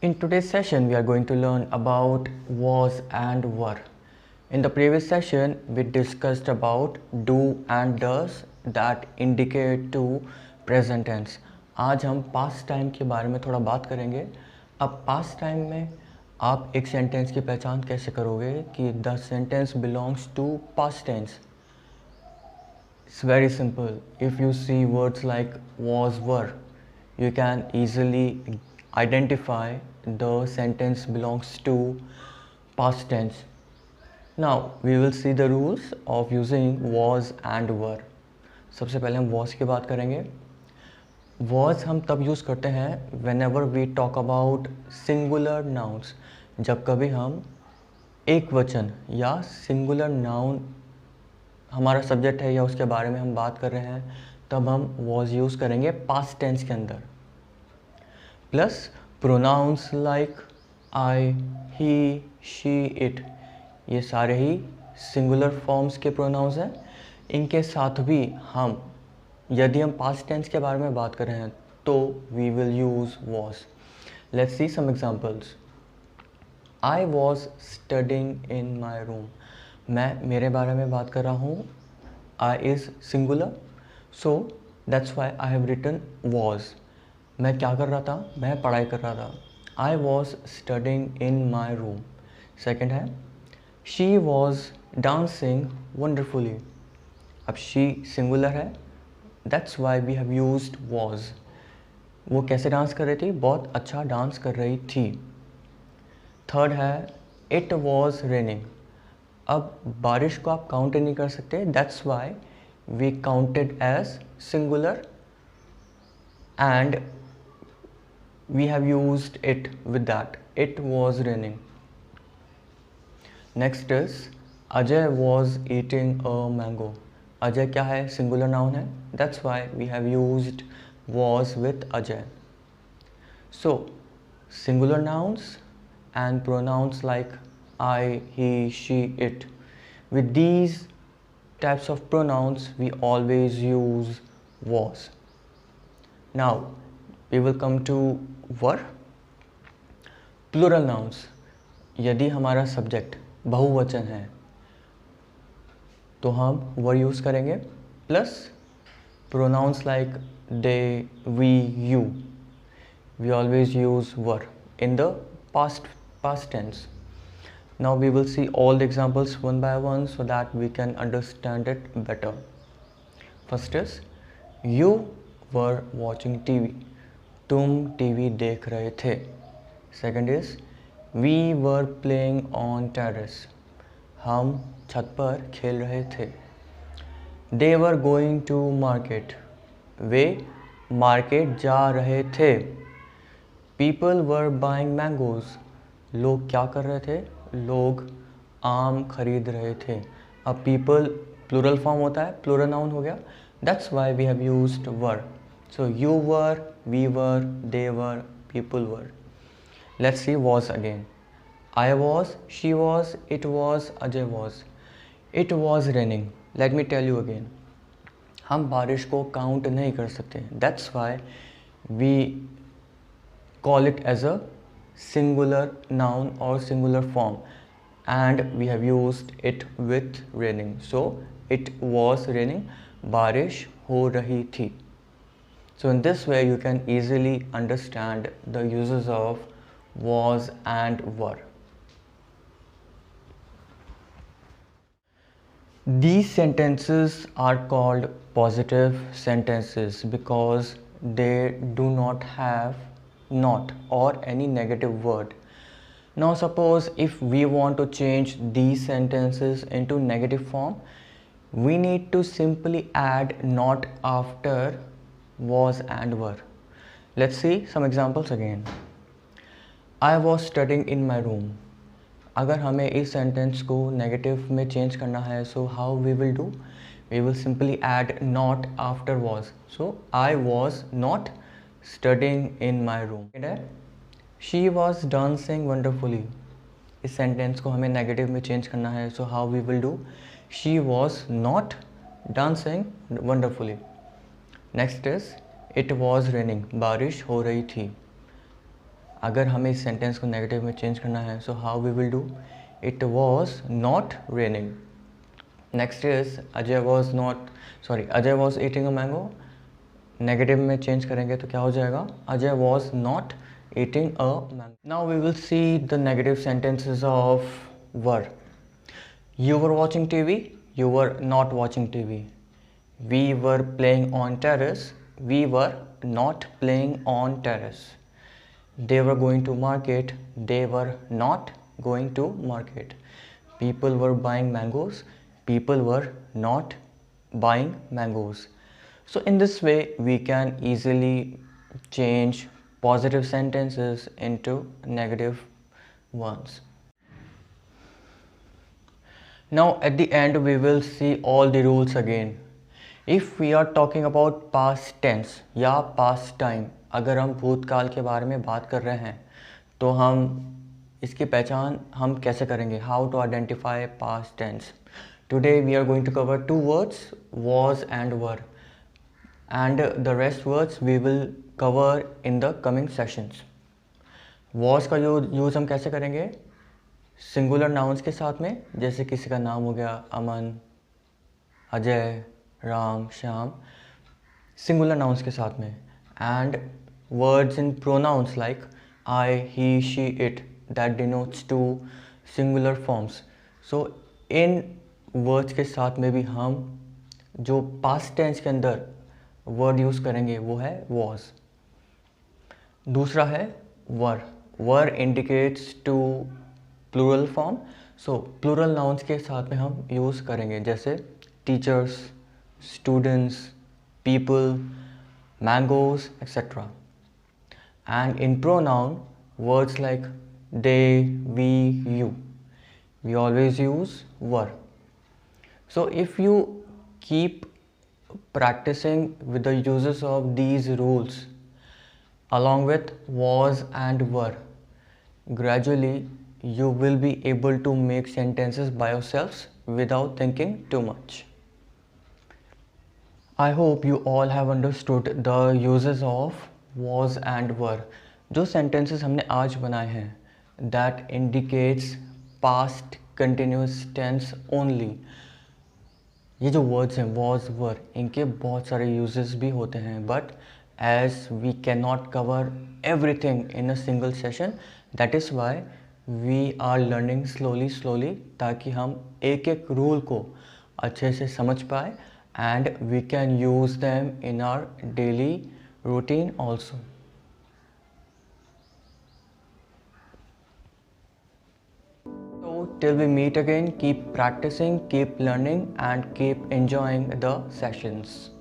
In today's session, we are going to learn about was and were. In the previous session, we discussed about do and does that indicate to present tense. आज हम past time के बारे में थोड़ा बात करेंगे. अब past time में आप एक sentence की पहचान कैसे करोगे कि the sentence belongs to past tense. It's very simple. If you see words like was, were, you can easily identify the sentence belongs to past tense. Now we will see the rules of using was and were. सबसे पहले हम was की बात करेंगे. Was हम तब use करते हैं whenever we talk about singular nouns. जब कभी हम एक वचन या singular noun हमारा सब्जेक्ट है या उसके बारे में हम बात कर रहे हैं, तब हम was यूज़ करेंगे past tense के अंदर. Plus pronouns like I, he, she, it, ये सारे ही सिंगुलर फॉर्म्स के प्रोनाउंस हैं. इनके साथ भी हम यदि हम पास्ट टेंस के बारे में बात कर रहे हैं तो we will use was. Let's see some examples. I was studying in my room. मैं मेरे बारे में बात कर रहा हूँ. I is singular, so that's why I have written was. मैं क्या कर रहा था? मैं पढ़ाई कर रहा था. I was studying in my room. Second है शी वॉज डांसिंग वंडरफुली. अब शी सिंगुलर है, that's why we have used was. वो कैसे डांस कर रही थी? बहुत अच्छा डांस कर रही थी. थर्ड है इट वॉज रेनिंग. अब बारिश को आप काउंट नहीं कर सकते, that's why we counted as singular and we have used it with that. It was raining. Next is Ajay was eating a mango. Ajay क्या है? Singular noun है. That's why we have used was with Ajay. So singular nouns and pronouns like I, he, she, it. With these types of pronouns we always use was. Now we will come to were. Plural nouns. यदि हमारा subject बहुवचन है तो हम were use करेंगे. Plus pronouns like they, we, you, we always use were in the past tense. Now we will see all the examples one by one so that we can understand it better. First is you were watching TV. तुम TV देख रहे थे. Second is we were playing on terrace. हम छत पर खेल रहे थे. They were going to market. वे मार्केट जा रहे थे. People were buying mangoes. लोग क्या कर रहे थे? लोग आम खरीद रहे थे. अब पीपल प्लूरल फॉर्म होता है, प्लूरल नाउन हो गया. That's why we have used were. So you were, we were, they were, people were. Let's see was again. I was, she was, it was, Ajay was. It was raining. Let me tell you again. हम बारिश को count नहीं कर सकते. That's why we call it as a singular noun or singular form, and we have used it with raining. So it was raining. बारिश हो रही थी. So in this way you can easily understand the uses of was and were. These sentences are called positive sentences because they do not have not or any negative word. Now suppose if we want to change these sentences into negative form, we need to simply add not after was and were. Let's see some examples again. I was studying in my room. अगर हमें इस sentence को negative में change करना है, so how we will do? We will simply add not after was. So I was not studying in my room. She was dancing wonderfully. इस sentence को हमें नेगेटिव में चेंज करना है, so how we will do? She was not dancing wonderfully. Next is it was raining. बारिश हो रही थी. अगर हमें इस सेंटेंस को नेगेटिव में चेंज करना है, so how we will do? It was not raining. Next is Ajay was eating a mango. Negative में चेंज करेंगे तो क्या हो जाएगा? Ajay was not eating a mango. Now we will see the negative sentences of were. You were watching TV, you were not watching TV. We were playing on terrace, we were not playing on terrace. They were going to market, they were not going to market. People were buying mangoes, people were not buying mangoes. So in this way we can easily change positive sentences into negative ones. Now at the end we will see all the rules again. If we are talking about past tense या past time, अगर हम भूतकाल के बारे में बात कर रहे हैं तो हम इसकी पहचान हम कैसे करेंगे? How to identify past tense. Today we are going to cover two words, was and were, and the rest words we will cover in the coming sessions. Was का यूज़ हम कैसे करेंगे? सिंगुलर नाउन्स के साथ में, जैसे किसी का नाम हो गया अमन, अजय, राम, श्याम, सिंगुलर नाउन्स के साथ में. And words in pronouns like I, he, she, it, that denotes to singular forms. So in words के साथ में भी हम जो पास्ट टेंस के अंदर वर्ड यूज़ करेंगे वो है वॉज. दूसरा है were. Were indicates to plural form. So plural nouns के साथ में हम यूज़ करेंगे, जैसे teachers, students, people, mangoes etcetera. And in pronoun words like they, we, you, we always use were. So if you keep practicing with the uses of these rules along with was and were, gradually you will be able to make sentences by yourselves without thinking too much. I hope you all have understood the uses of was and were. जो sentences हमने आज बनाए हैं that indicates past continuous tense only. ये जो words हैं was, were, इनके बहुत सारे uses भी होते हैं, but as we cannot cover everything in a single session, that is why we are learning slowly ताकि हम एक एक rule को अच्छे से समझ पाए and we can use them in our daily routine also. Till we meet again, keep practicing, keep learning and keep enjoying the sessions.